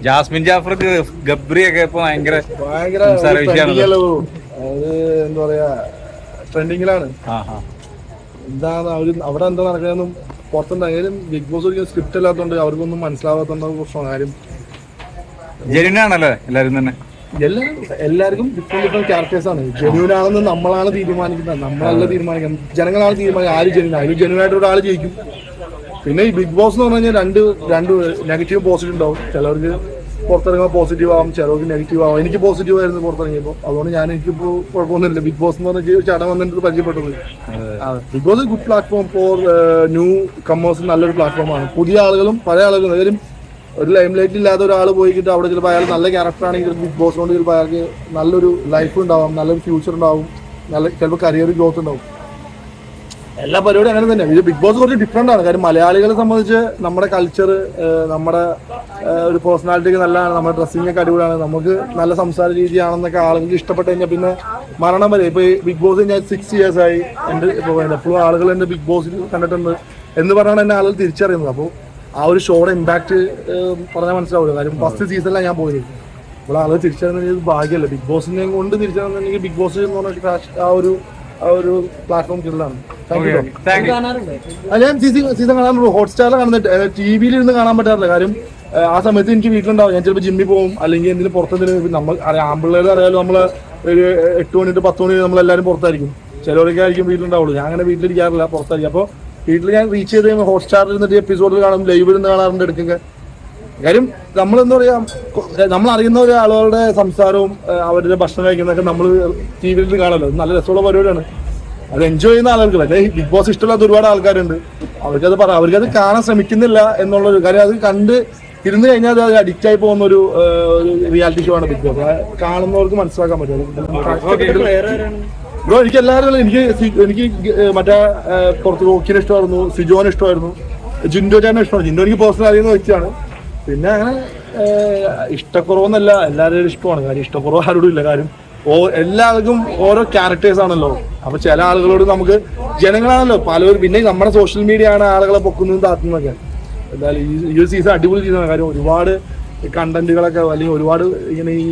Jasmine Jafar Gabri ഒക്കെ ഇപ്പൊ ഭയങ്കര എന്താ പറയാ ട്രെൻഡിങ്ങിലാണ്. എന്താണ് അവര് അവിടെ എന്താ നടക്കുന്നതെന്നും പുറത്തുണ്ടായാലും ബിഗ് ബോസ് ഒരിക്കലും സ്ക്രിപ്റ്റ് അല്ലാത്തതുകൊണ്ട് അവർക്കൊന്നും മനസ്സിലാവാത്ത പ്രശ്നമാണ്. കാര്യം ജെന്യൂനാണല്ലോ എല്ലാരും തന്നെ. എല്ലാവർക്കും ഡിഫറെന്റ് ക്യാരക്ടേഴ്സ് ആണ്. ജെന്യൂൻ ആണെന്ന് നമ്മളാണ് തീരുമാനിക്കുന്നത്, നമ്മളല്ല തീരുമാനിക്കുന്നത്, ജനങ്ങളാണ് തീരുമാനിക്കുന്നത് ആര് ജെന്യൂൻ. അതിൽ ജെന്യൂൻ ആയിട്ട് ഒരാൾ ജയിക്കും. പിന്നെ ഈ ബിഗ് ബോസ് എന്ന് പറഞ്ഞു കഴിഞ്ഞാൽ രണ്ട് നെഗറ്റീവ് പോസിറ്റീവ് ഉണ്ടാവും. ചിലവർക്ക് പുറത്തിറങ്ങുമ്പോൾ പോസിറ്റീവ് ആവും, ചിലവർക്ക് നെഗറ്റീവ് ആവും. എനിക്ക് പോസിറ്റീവ് ആയിരുന്നു പുറത്തിറങ്ങിയപ്പോൾ, അതുകൊണ്ട് എനിക്കിപ്പോൾ കുഴപ്പമൊന്നുമില്ല. ബിഗ് ബോസ് എന്ന് പറഞ്ഞാൽ ചടം വന്നിട്ട് പരിചയപ്പെട്ടത്. Bigg Boss good platform for newcomers, നല്ലൊരു പ്ലാറ്റ്ഫോമാണ്. പുതിയ ആളുകളും പഴയ ആളുകളും, ഏതായാലും ഒരു ലൈം ലൈറ്റ് ഇല്ലാത്ത ഒരാൾ പോയിട്ട് അവിടെ ചിലപ്പോൾ അയാൾ നല്ല ക്യാരക്ടർ ആണെങ്കിൽ ബിഗ് ബോസ് കൊണ്ട് ചിലപ്പോൾ അയാൾക്ക് നല്ലൊരു ലൈഫ് ഉണ്ടാവും, നല്ലൊരു ഫ്യൂച്ചർ ഉണ്ടാവും, ചിലപ്പോൾ കരിയർ ഗ്രോത്ത് ഉണ്ടാവും. എല്ലാ പരിപാടിയും അങ്ങനെ തന്നെ. ഇത് ബിഗ് ബോസ് കുറച്ച് ഡിഫറെൻ്റ് ആണ്. കാര്യം മലയാളികളെ സംബന്ധിച്ച് നമ്മുടെ കൾച്ചർ, നമ്മുടെ ഒരു പേഴ്സണാലിറ്റിക്ക് നല്ലതാണ്, നമ്മുടെ ഡ്രസ്സിങ് ഒക്കെ അടിപൊളിയാണ്, നമുക്ക് നല്ല സംസാര രീതിയാണെന്നൊക്കെ ആളുകൾക്ക് ഇഷ്ടപ്പെട്ട് കഴിഞ്ഞാൽ പിന്നെ മരണം വരെ. ഇപ്പോൾ ഈ ബിഗ് ബോസ് ഞാൻ 6 years ആയി. എൻ്റെ എപ്പോഴും ആളുകൾ എൻ്റെ ബിഗ് ബോസിൽ കണ്ടിട്ടുണ്ട് എന്ന് പറഞ്ഞാണ് എന്നെ ആളുകൾ തിരിച്ചറിയുന്നത്. അപ്പോൾ ആ ഒരു ഷോയുടെ ഇമ്പാക്ട് പറഞ്ഞാൽ മനസ്സിലാവില്ല. കാര്യം ഫസ്റ്റ് സീസണിലാണ് ഞാൻ പോയത്. അപ്പോൾ ആളുകൾ തിരിച്ചറിയുന്നത് ഭാഗ്യമല്ല. ബിഗ് ബോസിനെ കൊണ്ട് തിരിച്ചറിയുന്നുണ്ടെങ്കിൽ ബിഗ് ബോസ് എന്ന് പറഞ്ഞ ആ ഒരു പ്ലാറ്റ്ഫോം കിടലാണ്. ഞാൻ സീസൺ കാണാറുള്ളൂ. ഹോട്ട്സ്റ്റാറിൽ കാണുന്നത്, TV-യിൽ ഇരുന്ന് കാണാൻ പറ്റാറില്ല. കാര്യം ആ സമയത്ത് എനിക്ക് വീട്ടിലുണ്ടാവും. ഞാൻ ചിലപ്പോൾ ജിമ്മിൽ പോകും, അല്ലെങ്കിൽ എന്തെങ്കിലും പുറത്തെന്തെങ്കിലും. നമ്മൾ ആമ്പിള്ളേർ അറിയാലോ, നമ്മൾ ഒരു 8 മണി to 10 മണി നമ്മളെല്ലാവരും പുറത്തായിരിക്കും. ചിലവരൊക്കെ ആയിരിക്കും വീട്ടിലുണ്ടാവുള്ളൂ. ഞാൻ അങ്ങനെ വീട്ടിലിരിക്കാറില്ല, പുറത്തായിരിക്കും. അപ്പോൾ വീട്ടിൽ ഞാൻ റീച്ച് ചെയ്ത് കഴിയുമ്പോൾ ഹോട്ട്സ്റ്റാറിൽ ഇരുന്നിട്ട് എപ്പിസോഡിൽ കാണും, ലൈവിൽ നിന്ന് കാണാറുണ്ട് എടുക്കുക. കാര്യം നമ്മളെന്താ പറയുക, നമ്മൾ അറിയുന്ന ഒരാളുകളുടെ സംസാരവും അവരുടെ ഭക്ഷണം കഴിക്കുന്നതൊക്കെ നമ്മൾ TV-യിൽ കാണല്ലോ. നല്ല രസമുള്ള പരിപാടിയാണ്, അത് എൻജോയ് ചെയ്യുന്ന ആളുകൾക്ക്. പക്ഷേ ബിഗ് ബോസ് ഇഷ്ടമില്ലാത്ത ഒരുപാട് ആൾക്കാരുണ്ട്. അവർക്കത് കാണാൻ ശ്രമിക്കുന്നില്ല എന്നുള്ളൊരു കാര്യം. അത് കണ്ട് ഇരുന്ന് കഴിഞ്ഞാൽ അത് അഡിക്റ്റ് ആയി പോകുന്ന ഒരു റിയാലിറ്റി ഷോ ആണ് ബിഗ് ബോസ്. കാണുന്നവർക്ക് മനസ്സിലാക്കാൻ പറ്റും. ബ്രോ, എനിക്ക് എല്ലാവരും എനിക്ക് മറ്റേ പുറത്ത് റോക്കിനെ ഇഷ്ടമായിരുന്നു, സിജോനെ ഇഷ്ടമായിരുന്നു, ജിൻഡോ ചേട്ടനെ ഇഷ്ടമാണ്. ജിൻഡോ എനിക്ക് പേഴ്സണൽ അറിയുന്ന വ്യക്തിയാണ്. പിന്നെ അങ്ങനെ ഇഷ്ടക്കുറവെന്നല്ല, എല്ലാവരും ഇഷ്ടമാണ്. കാര്യം ഇഷ്ടക്കുറവ് ആരോടും ഇല്ല. കാര്യം എല്ലാവർക്കും ഓരോ ക്യാരക്ടേഴ്സ് ആണല്ലോ. അപ്പൊ ചില ആളുകളോട് നമുക്ക് ജനങ്ങളാണല്ലോ പലവരും. പിന്നെ നമ്മുടെ സോഷ്യൽ മീഡിയ ആണ് ആളുകളെ പൊക്കുന്നതും താത്തുന്നതൊക്കെ. എന്തായാലും ഈ ഒരു സീസൺ അടിപൊളി സീസണാണ്. കാര്യം ഒരുപാട് കണ്ടന്റുകളൊക്കെ, അല്ലെങ്കിൽ ഒരുപാട് ഇങ്ങനെ ഈ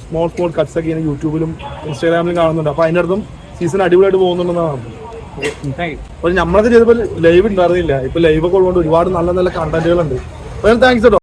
സ്മോൾ കട്ട്സ് ഒക്കെ ഇങ്ങനെ യൂട്യൂബിലും ഇൻസ്റ്റാഗ്രാമിലും കാണുന്നുണ്ട്. അപ്പൊ അതിൻ്റെ അടുത്തും സീസൺ അടിപൊളിയായിട്ട് പോകുന്നുണ്ടെന്നാണ്. അപ്പൊ നമ്മളൊക്കെ ചെയ്തപ്പോൾ ലൈവ് ഉണ്ടായിരുന്നില്ല. ഇപ്പൊ ലൈവ് ഒക്കെ ഉള്ളതുകൊണ്ട് ഒരുപാട് നല്ല നല്ല കണ്ടന്റുകളുണ്ട്. താങ്ക്സ് കേട്ടോ.